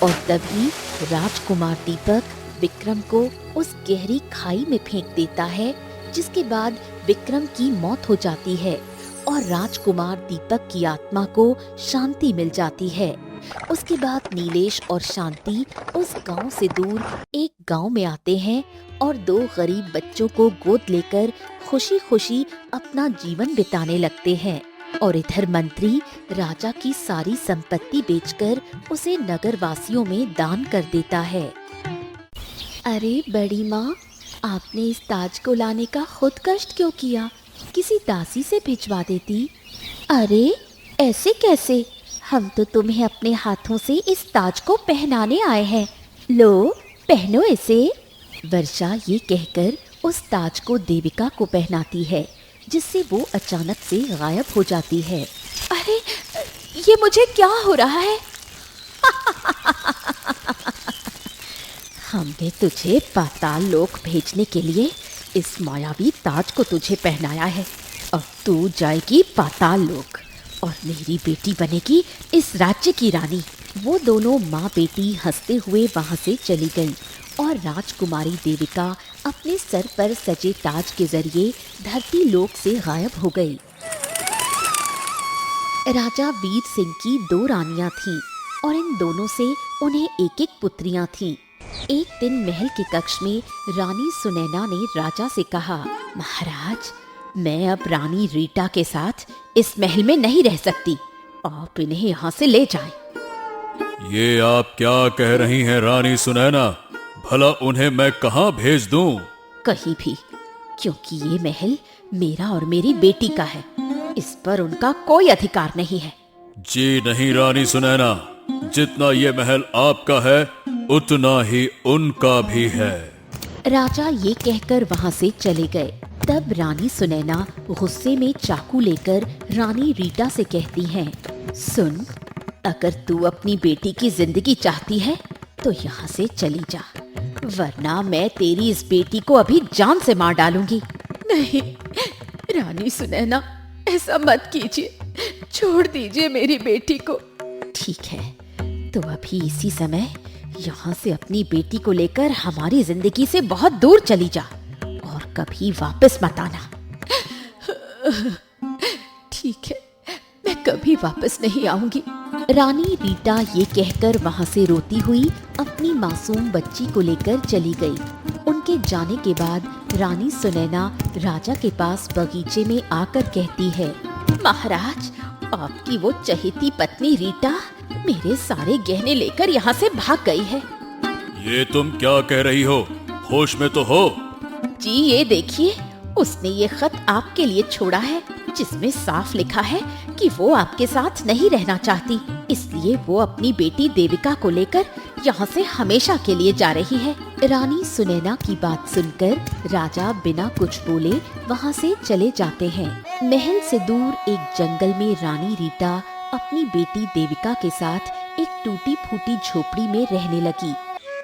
और तभी राजकुमार दीपक विक्रम को उस गहरी खाई में फेंक देता है, जिसके बाद विक्रम की मौत हो जाती है और राजकुमार दीपक की आत्मा को शांति मिल जाती है। उसके बाद नीलेश और शांति उस गांव से दूर एक गांव में आते हैं और दो गरीब बच्चों को गोद लेकर खुशी खुशी अपना जीवन बिताने लगते हैं। और इधर मंत्री राजा की सारी संपत्ति बेचकर उसे नगर वासियों में दान कर देता है। अरे बड़ी माँ, आपने इस ताज को लाने का खुद कष्ट क्यों किया? किसी दासी से भिजवा देती। अरे ऐसे कैसे? हम तो तुम्हें अपने हाथों से इस ताज को पहनाने आए हैं। लो पहनो इसे। वर्षा ये कहकर उस ताज को देविका को पहनाती है, जिससे वो अचानक से गायब हो जाती है। अरे ये मुझे क्या हो रहा है? हमने तुझे पाताल लोक भेजने के लिए इस मायावी ताज को तुझे पहनाया है। अब तू जाएगी पाताल लोक और मेरी बेटी बनेगी इस राज्य की रानी। वो दोनों माँ बेटी हंसते हुए वहाँ से चली गई और राजकुमारी देविका अपने सर पर सजे ताज के जरिए धरती लोक से गायब हो गई। राजा वीर सिंह की दो रानियां थीं और इन दोनों से उन्हें एक एक पुत्रियां थीं। एक दिन महल के कक्ष में रानी सुनैना ने राजा से कहा, महाराज, मैं अब रानी रीटा के साथ इस महल में नहीं रह सकती। आप इन्हें यहाँ से ले जाएं। ये आप क्या कह रही हैं रानी सुनैना? भला उन्हें मैं कहाँ भेज दूं? कहीं भी, क्योंकि ये महल मेरा और मेरी बेटी का है। इस पर उनका कोई अधिकार नहीं है। जी नहीं रानी सुनैना, जितना ये महल आपका है उतना ही उनका भी है। राजा ये कहकर वहाँ से चले गए। तब रानी सुनैना गुस्से में चाकू लेकर रानी रीटा से कहती हैं, सुन, अगर तू अपनी बेटी की जिंदगी चाहती है तो यहाँ से चली जा, वरना मैं तेरी इस बेटी को अभी जान से मार डालूंगी। नहीं रानी सुनैना, ऐसा मत कीजिए, छोड़ दीजिए मेरी बेटी को। ठीक है, तो अभी इसी समय यहाँ से अपनी बेटी को लेकर हमारी जिंदगी से बहुत दूर चली जा और कभी वापस मत आना। ठीक है, मैं कभी वापस नहीं आऊंगी। रानी रीटा ये कहकर वहाँ से रोती हुई अपनी मासूम बच्ची को लेकर चली गई। उनके जाने के बाद रानी सुनैना राजा के पास बगीचे में आकर कहती है, महाराज, आपकी वो चहेती पत्नी रीटा मेरे सारे गहने लेकर यहाँ से भाग गई है। ये तुम क्या कह रही हो? होश में तो हो? जी ये देखिए, उसने ये खत आपके लिए छोड़ा है, जिसमें साफ लिखा है कि वो आपके साथ नहीं रहना चाहती, इसलिए वो अपनी बेटी देविका को लेकर यहाँ से हमेशा के लिए जा रही है। रानी सुनैना की बात सुनकर राजा बिना कुछ बोले वहाँ से चले जाते हैं। महल से दूर एक जंगल में रानी रीटा अपनी बेटी देविका के साथ एक टूटी फूटी झोपड़ी में रहने लगी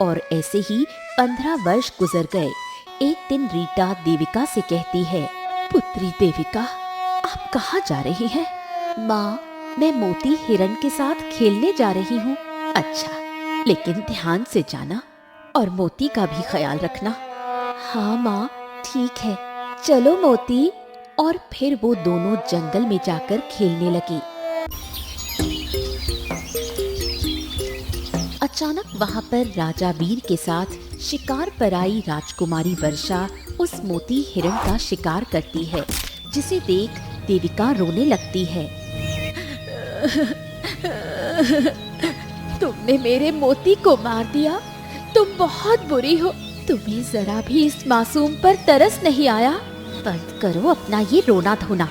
और ऐसे ही 15 वर्ष गुजर गए। एक दिन रीटा देविका से कहती है, पुत्री देविका, आप कहाँ जा रही हैं? माँ, मैं मोती हिरण के साथ खेलने जा रही हूँ। अच्छा, लेकिन ध्यान से जाना और मोती का भी ख्याल रखना। हाँ माँ, ठीक है, चलो मोती। और फिर वो दोनों जंगल में जाकर खेलने लगी। अचानक वहाँ पर राजा वीर के साथ शिकार पर आई राजकुमारी वर्षा उस मोती हिरण का शिकार करती है, जिसे देख देविका रोने लगती है। तुमने मेरे मोती को मार दिया, तुम बहुत बुरी हो। तुम्हें जरा भी इस मासूम पर तरस नहीं आया? बंद करो अपना ये रोना धोना,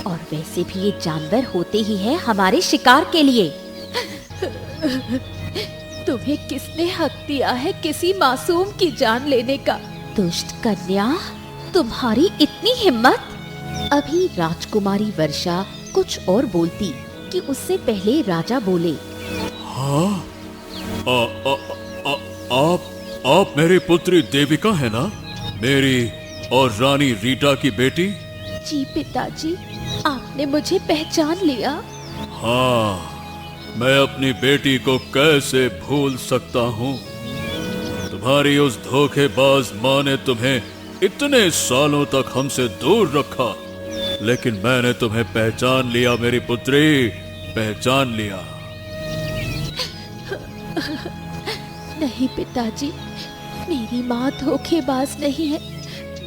और वैसे भी ये जानवर होते ही हैं हमारे शिकार के लिए। तुम्हें किसने हक दिया है किसी मासूम की जान लेने का? दुष्ट कन्या, तुम्हारी इतनी हिम्मत! अभी राजकुमारी वर्षा कुछ और बोलती कि उससे पहले राजा बोले, हाँ, आप मेरी पुत्री देविका है ना? मेरी और रानी रीटा की बेटी? जी पिताजी, आपने मुझे पहचान लिया। हाँ, मैं अपनी बेटी को कैसे भूल सकता हूँ? तुम्हारी उस धोखेबाज माँ ने तुम्हें इतने सालों तक हमसे दूर रखा, लेकिन मैंने तुम्हें पहचान लिया मेरी पुत्री, पहचान लिया। नहीं पिताजी, मेरी माँ धोखेबाज नहीं है,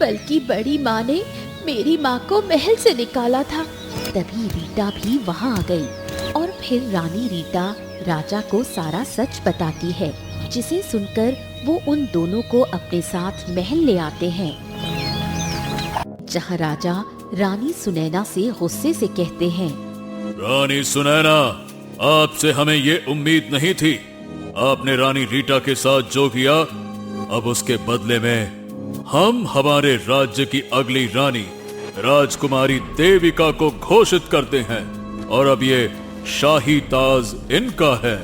बल्कि बड़ी माँ ने मेरी माँ को महल से निकाला था। तभी रीटा भी वहाँ आ गई और फिर रानी रीटा राजा को सारा सच बताती है, जिसे सुनकर वो उन दोनों को अपने साथ महल ले आते हैं, जहाँ राजा रानी सुनैना से गुस्से से कहते हैं, रानी सुनैना, आपसे हमें ये उम्मीद नहीं थी। आपने रानी रीटा के साथ जो किया, अब उसके बदले में हम हमारे राज्य की अगली रानी राजकुमारी देविका को घोषित करते हैं और अब ये शाही ताज इनका है।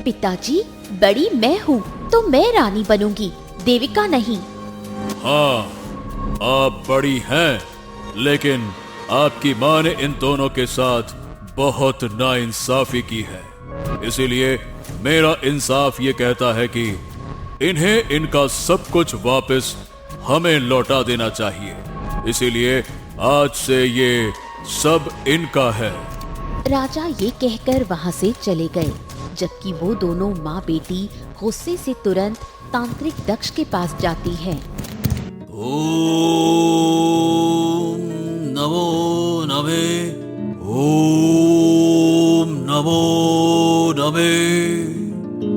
पिताजी, बड़ी मैं हूँ तो मैं रानी बनूंगी, देविका नहीं। हाँ, आप बड़ी हैं, लेकिन आपकी माँ ने इन दोनों के साथ बहुत नाइंसाफी की है। इसीलिए मेरा इंसाफ ये कहता है कि इन्हें इनका सब कुछ वापस हमें लौटा देना चाहिए। इसीलिए आज से ये सब इनका है। राजा ये कहकर वहाँ से चले गए, जबकि वो दोनों माँ बेटी गुस्से से तुरंत तांत्रिक दक्ष के पास जाती हैं। ओम नमो नमे, ओम नमो नमे।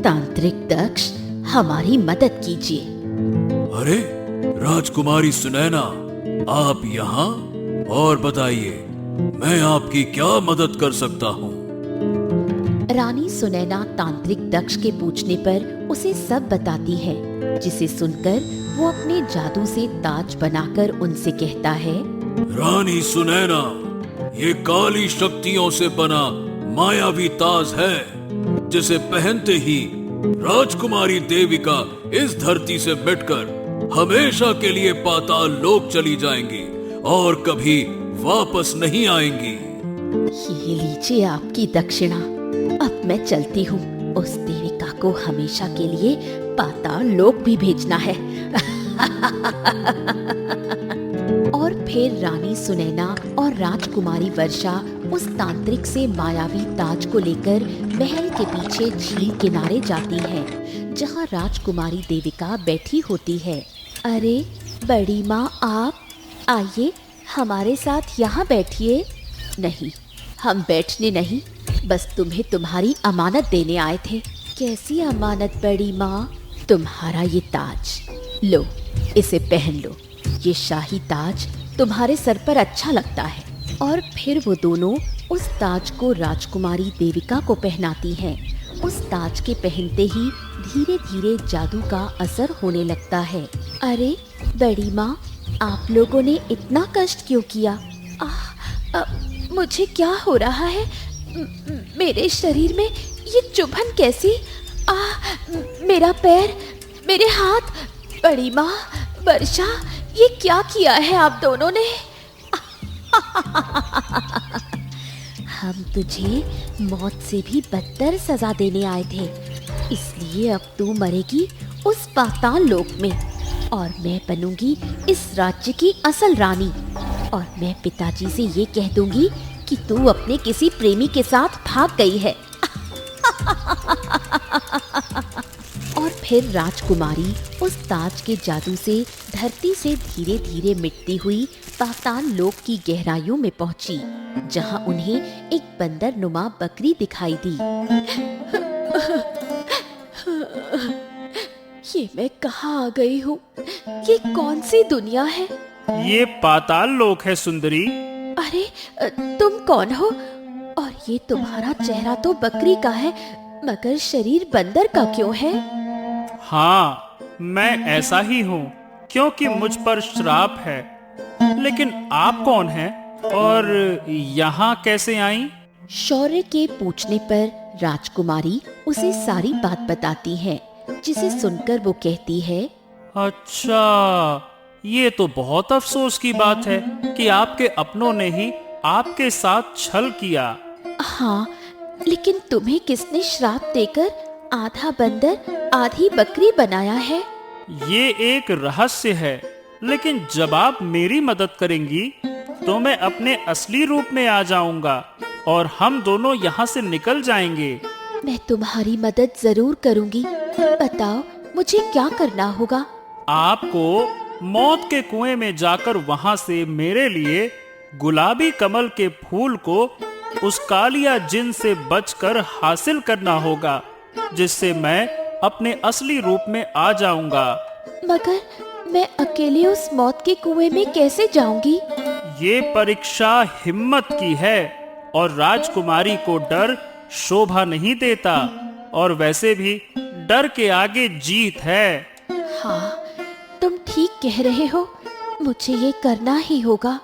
तांत्रिक दक्ष, हमारी मदद कीजिए। अरे राजकुमारी सुनैना, आप यहाँ? और बताइए, मैं आपकी क्या मदद कर सकता हूँ? रानी सुनैना तांत्रिक दक्ष के पूछने पर उसे सब बताती है, जिसे सुनकर वो अपने जादू से ताज बनाकर उनसे कहता है, रानी सुनैना, ये काली शक्तियों से बना मायावी ताज है, जिसे पहनते ही राजकुमारी देविका इस धरती से मिटकर हमेशा के लिए पाताल लोक चली जाएंगी और कभी वापस नहीं आएंगी। ये लीजिए आपकी दक्षिणा। अब मैं चलती हूँ, उस देविका को हमेशा के लिए पाताल लोक भी भेजना है। और फिर रानी सुनैना और राजकुमारी वर्षा उस तांत्रिक से मायावी ताज को लेकर महल के पीछे झील किनारे जाती हैं, जहाँ राजकुमारी देविका बैठी होती है। अरे बड़ी माँ, आप आइए, हमारे साथ यहाँ बैठिए। नहीं, हम बैठने नहीं, बस तुम्हें तुम्हारी अमानत देने आए थे। कैसी अमानत बड़ी माँ? तुम्हारा ये ताज लो, इसे पहन लो। ये शाही ताज तुम्हारे सर पर अच्छा लगता है। और फिर वो दोनों उस ताज को राजकुमारी देविका को पहनाती हैं। उस ताज के पहनते ही धीरे धीरे जादू का असर होने लगता है। अरे बड़ी माँ, आप लोगों ने इतना कष्ट क्यों किया? मुझे क्या हो रहा है? मेरे शरीर में ये चुभन कैसी? मेरा पैर, मेरे हाथ। बड़ी माँ, वर्षा, ये क्या किया है आप दोनों ने? हम तुझे मौत से भी बदतर सजा देने आए थे, इसलिए अब तू मरेगी उस पाताल लोक में और मैं बनूंगी इस राज्य की असल रानी। और मैं पिताजी से ये कह दूंगी कि तू अपने किसी प्रेमी के साथ भाग गई है। और फिर राजकुमारी उस ताज के जादू से धरती से धीरे धीरे मिटती हुई पाताल लोक की गहराइयों में पहुंची, जहां उन्हें एक बंदरनुमा बकरी दिखाई दी। ये मैं कहाँ आ गई हूँ? ये कौन सी दुनिया है? ये पाताल लोक है सुंदरी। अरे तुम कौन हो? और ये तुम्हारा चेहरा तो बकरी का है, मगर शरीर बंदर का क्यों है? हाँ, मैं ऐसा ही हूँ, क्योंकि मुझ पर श्राप है। लेकिन आप कौन हैं और यहाँ कैसे आई? शौर्य के पूछने पर राजकुमारी उसे सारी बात बताती है, जिसे सुनकर वो कहती है, अच्छा, ये तो बहुत अफसोस की बात है कि आपके अपनों ने ही आपके साथ छल किया। हाँ, लेकिन तुम्हें किसने श्राप देकर आधा बंदर आधी बकरी बनाया है? ये एक रहस्य है, लेकिन जब आप मेरी मदद करेंगी तो मैं अपने असली रूप में आ जाऊंगा और हम दोनों यहाँ से निकल जाएंगे। मैं तुम्हारी मदद जरूर करूंगी। बताओ मुझे क्या करना होगा। आपको मौत के कुएं में जाकर वहां से मेरे लिए गुलाबी कमल के फूल को उस कालिया जिन से बचकर हासिल करना होगा, जिससे मैं अपने असली रूप में आ जाऊंगा। मगर मैं अकेले उस मौत के कुएं में कैसे जाऊंगी? ये परीक्षा हिम्मत की है और राजकुमारी को डर शोभा नहीं देता, और वैसे भी डर के आगे जीत है। हाँ, तुम ठीक कह रहे हो, मुझे ये करना ही होगा।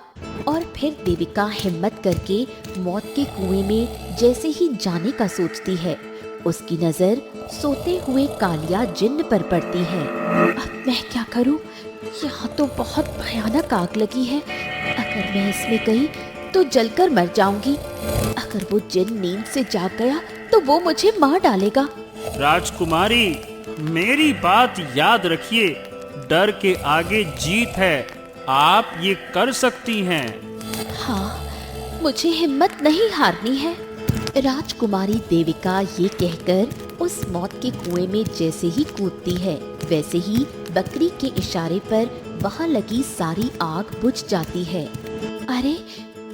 और फिर देविका हिम्मत करके मौत के कुएं में जैसे ही जाने का सोचती है, उसकी नजर सोते हुए कालिया जिन्न पर पड़ती है। अब मैं क्या करूं? यहाँ तो बहुत भयानक आग लगी है। अगर मैं इसमें गई तो जलकर मर जाऊंगी। अगर वो जिन्न नींद से जाग गया तो वो मुझे मार डालेगा। राजकुमारी, मेरी बात याद रखिए, डर के आगे जीत है। आप ये कर सकती हैं। हाँ, मुझे हिम्मत नहीं हारनी है। राजकुमारी देविका ये कहकर उस मौत के कुएं में जैसे ही कूदती है, वैसे ही बकरी के इशारे पर वहां लगी सारी आग बुझ जाती है। अरे,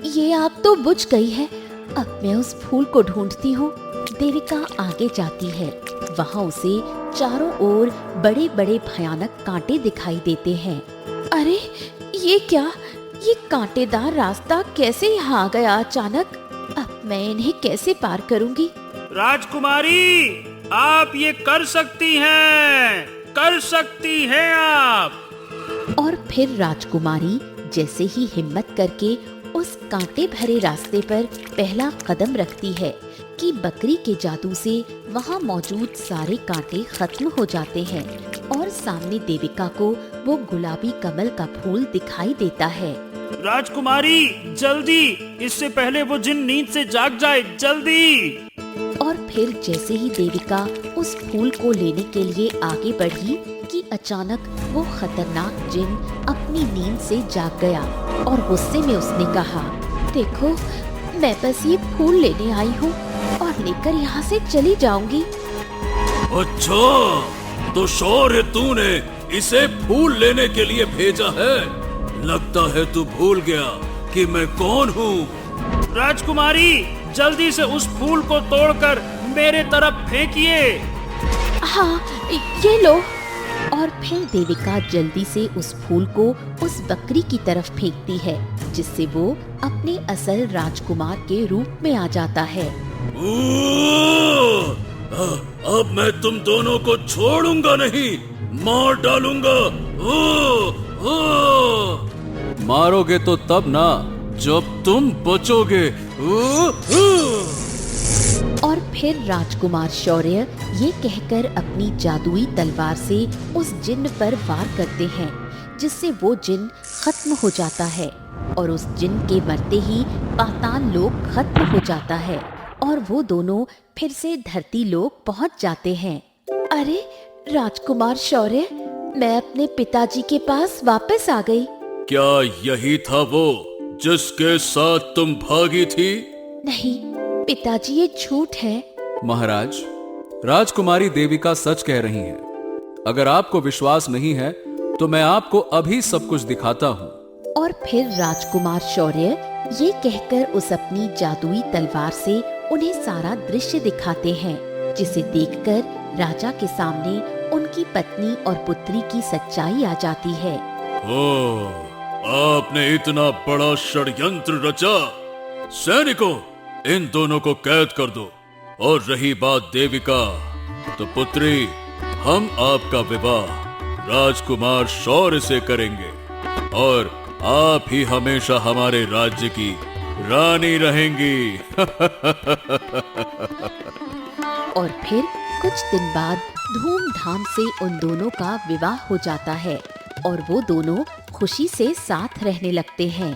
ये आग तो बुझ गई है। अब मैं उस फूल को ढूंढती हूँ। देविका आगे जाती है। वहाँ उसे चारों ओर बड़े बड़े भयानक कांटे दिखाई देते हैं। अरे, ये क्या? ये कांटेदार रास्ता कैसे यहाँ आ गया अचानक? अब मैं इन्हें कैसे पार करूँगी? राजकुमारी, आप ये कर सकती हैं, कर सकती हैं आप। और फिर राजकुमारी जैसे ही हिम्मत करके उस कांटे भरे रास्ते पर पहला कदम रखती है कि बकरी के जादू से वहाँ मौजूद सारे कांटे खत्म हो जाते हैं और सामने देविका को वो गुलाबी कमल का फूल दिखाई देता है। राजकुमारी, जल्दी, इससे पहले वो जिन नींद से जाग जाए, जल्दी। और फिर जैसे ही देविका उस फूल को लेने के लिए आगे बढ़ी कि अचानक वो खतरनाक जिन अपनी नींद से जाग गया और गुस्से में उसने कहा, देखो, मैं बस ये फूल लेने आई हूँ और लेकर यहाँ से चली जाऊंगी। अच्छा, तो शौर्य तूने इसे फूल लेने के लिए भेजा है? लगता है तू भूल गया कि मैं कौन हूँ। राजकुमारी, जल्दी से उस फूल को तोड़कर मेरे तरफ फेंकिए। हाँ, ये लो। और फिर देविका जल्दी से उस फूल को उस बकरी की तरफ फेंकती है, जिससे वो अपने असल राजकुमार के रूप में आ जाता है। अब मैं तुम दोनों को छोड़ूंगा नहीं, मार डालूंगा। मारोगे तो तब ना जब तुम बचोगे। और फिर राजकुमार शौर्य ये कहकर अपनी जादुई तलवार से उस जिन्न पर वार करते हैं, जिससे वो जिन्न खत्म हो जाता है और उस जिन्न के मरते ही पाताल लोक खत्म हो जाता है और वो दोनों फिर से धरती लोक पहुंच जाते हैं। अरे राजकुमार शौर्य, मैं अपने पिताजी के पास वापस आ गई। क्या यही था वो जिसके साथ तुम भागी थी? नहीं पिताजी, ये झूठ है। महाराज, राजकुमारी देविका सच कह रही हैं। अगर आपको विश्वास नहीं है तो मैं आपको अभी सब कुछ दिखाता हूँ। और फिर राजकुमार शौर्य ये कहकर उस अपनी जादुई तलवार से उन्हें सारा दृश्य दिखाते हैं, जिसे देखकर राजा के सामने उनकी पत्नी और पुत्री की सच्चाई आ जाती है। आपने इतना बड़ा षड्यंत्र रचा। सैनिकों, इन दोनों को कैद कर दो। और रही बात देविका, तो पुत्री, हम आपका विवाह राजकुमार शौर्य से करेंगे और आप ही हमेशा हमारे राज्य की रानी रहेंगी। और फिर कुछ दिन बाद धूमधाम से उन दोनों का विवाह हो जाता है और वो दोनों खुशी से साथ रहने लगते हैं।